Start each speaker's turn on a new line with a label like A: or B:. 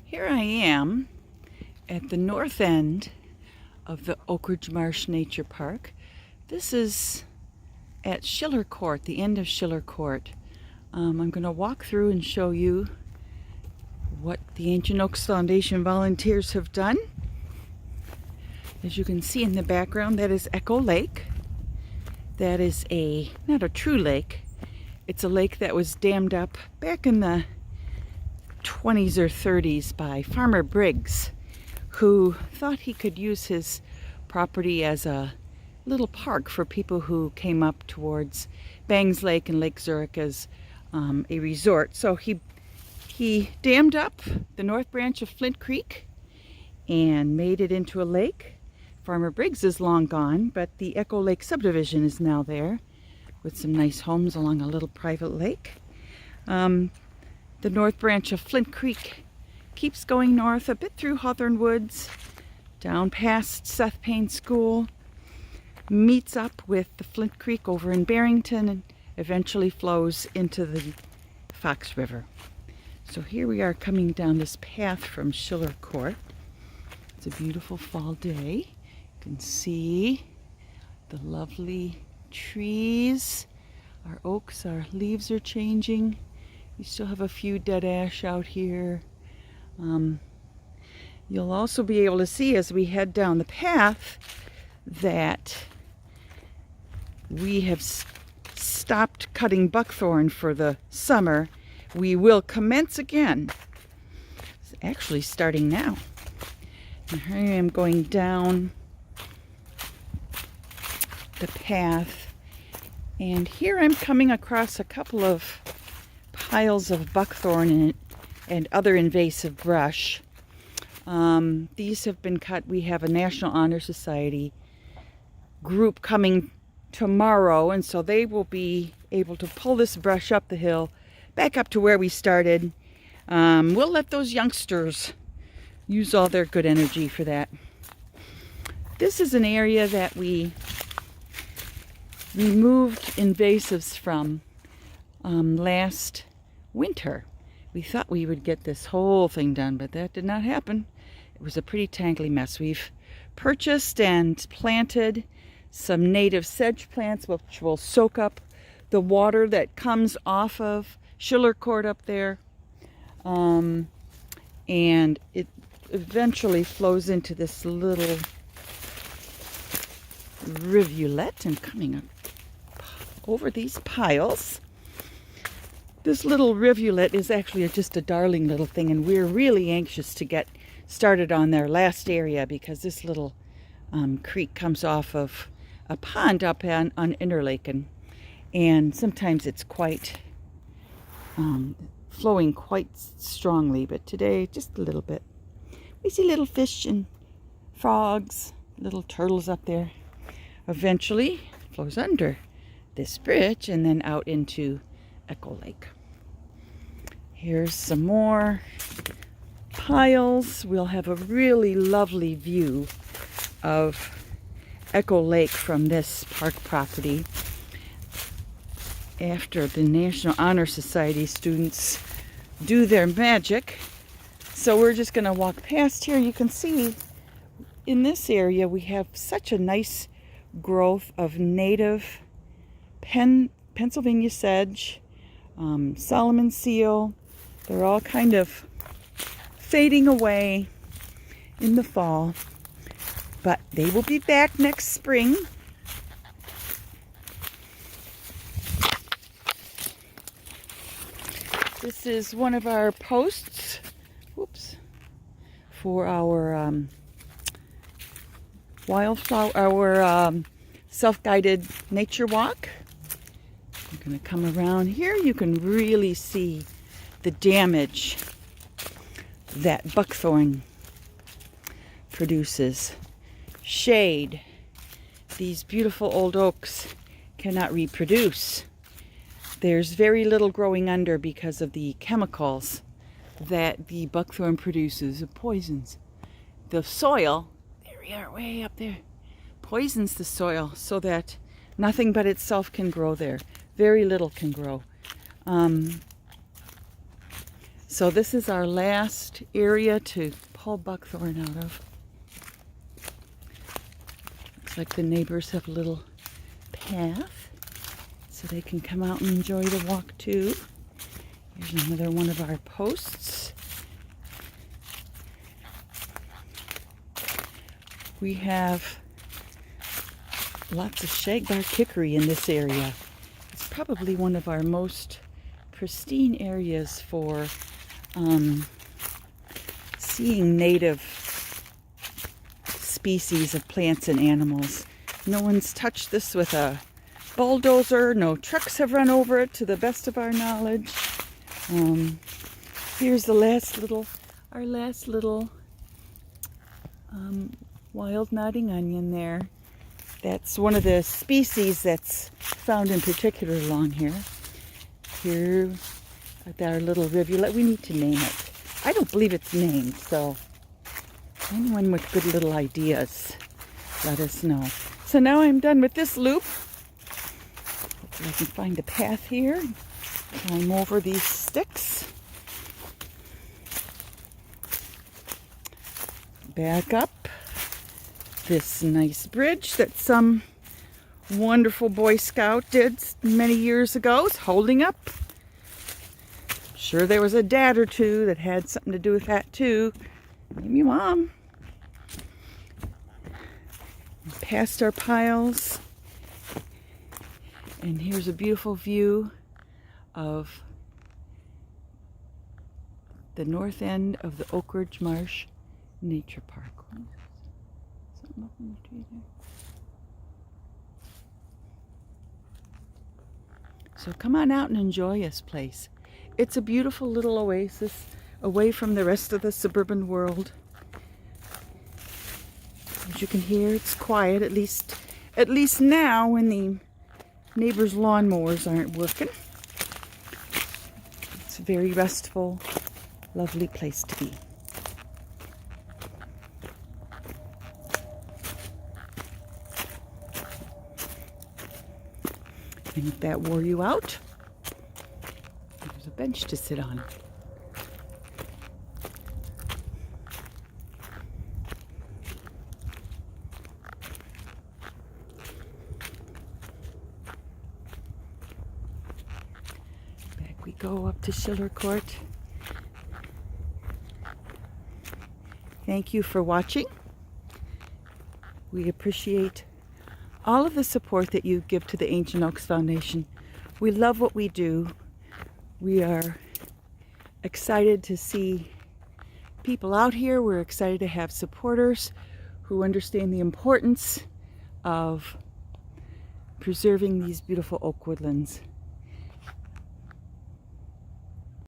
A: Here I am at the north end of the Oak Ridge Marsh Nature Park. This is at Schiller Court, the end of Schiller Court. I'm going to walk through and show you what the Ancient Oaks Foundation volunteers have done. As you can see in the background, that is Echo Lake. That is not a true lake. It's a lake that was dammed up back in the 20s or 30s by Farmer Briggs, who thought he could use his property as a little park for people who came up towards Bangs Lake and Lake Zurich as a resort. So he dammed up the north branch of Flint Creek and made it into a lake. Farmer Briggs is long gone, but the Echo Lake subdivision is now there with some nice homes along a little private lake. The north branch of Flint Creek keeps going north a bit through Hawthorne Woods, down past Seth Payne School, meets up with the Flint Creek over in Barrington, and eventually flows into the Fox River. So here we are coming down this path from Schiller Court. It's a beautiful fall day. You can see the lovely trees. Our oaks, our leaves are changing. We still have a few dead ash out here. You'll also be able to see as we head down the path that we have stopped cutting buckthorn for the summer. We will commence again. It's actually starting now. And here I am going down the path, and here I'm coming across a couple of piles of buckthorn and other invasive brush. These have been cut. We have a National Honor Society group coming tomorrow, and so they will be able to pull this brush up the hill, back up to where we started. We'll let those youngsters use all their good energy for that. This is an area that we removed invasives from last winter. We thought we would get this whole thing done, but that did not happen. It was a pretty tangly mess. We've purchased and planted some native sedge plants which will soak up the water that comes off of Schiller Court up there, and it eventually flows into this little rivulet and coming up over these piles. This little rivulet is actually just a darling little thing, and we're really anxious to get started on their last area because this little creek comes off of a pond up on Interlake, and sometimes it's quite flowing quite strongly, but today just a little bit. We see little fish and frogs, little turtles up there. Eventually it flows under this bridge and then out into Echo Lake. Here's some more piles. We'll have a really lovely view of Echo Lake from this park property after the National Honor Society students do their magic. So we're just going to walk past here. You can see in this area we have such a nice growth of native Pennsylvania sedge, Solomon seal. They're all kind of fading away in the fall, but they will be back next spring. This is one of our posts, for our self-guided nature walk. I'm going to come around here. You can really see the damage that buckthorn produces. Shade. These beautiful old oaks cannot reproduce. There's very little growing under because of the chemicals that the buckthorn produces, the poisons. The soil, there we are, way up there, poisons the soil so that nothing but itself can grow there. Very little can grow. So this is our last area to pull buckthorn out of. Looks like the neighbors have a little path so they can come out and enjoy the walk too. Here's another one of our posts. We have lots of shagbark hickory in this area. It's probably one of our most pristine areas for seeing native species of plants and animals. No one's touched this with a bulldozer. No trucks have run over it to the best of our knowledge. Here's our last little wild nodding onion there. That's one of the species that's found in particular along here. Here at our little rivulet, we need to name it. I don't believe it's named, so anyone with good little ideas, let us know. So now I'm done with this loop. Hopefully I can find a path here. Climb over these sticks. Back up this nice bridge that some wonderful Boy Scout did many years ago. It's holding up. I'm sure there was a dad or two that had something to do with that too. Maybe Mom. Past our piles. And here's a beautiful view of the north end of the Oak Ridge Marsh Nature Park. Something up in the tree there. So come on out and enjoy this place. It's a beautiful little oasis away from the rest of the suburban world. As you can hear, it's quiet, at least now when the neighbors' lawnmowers aren't working. It's a very restful, lovely place to be. And if that wore you out, there's a bench to sit on. Back we go up to Schiller Court. Thank you for watching. We appreciate all of the support that you give to the Ancient Oaks Foundation. We love what we do. We are excited to see people out here. We're excited to have supporters who understand the importance of preserving these beautiful oak woodlands.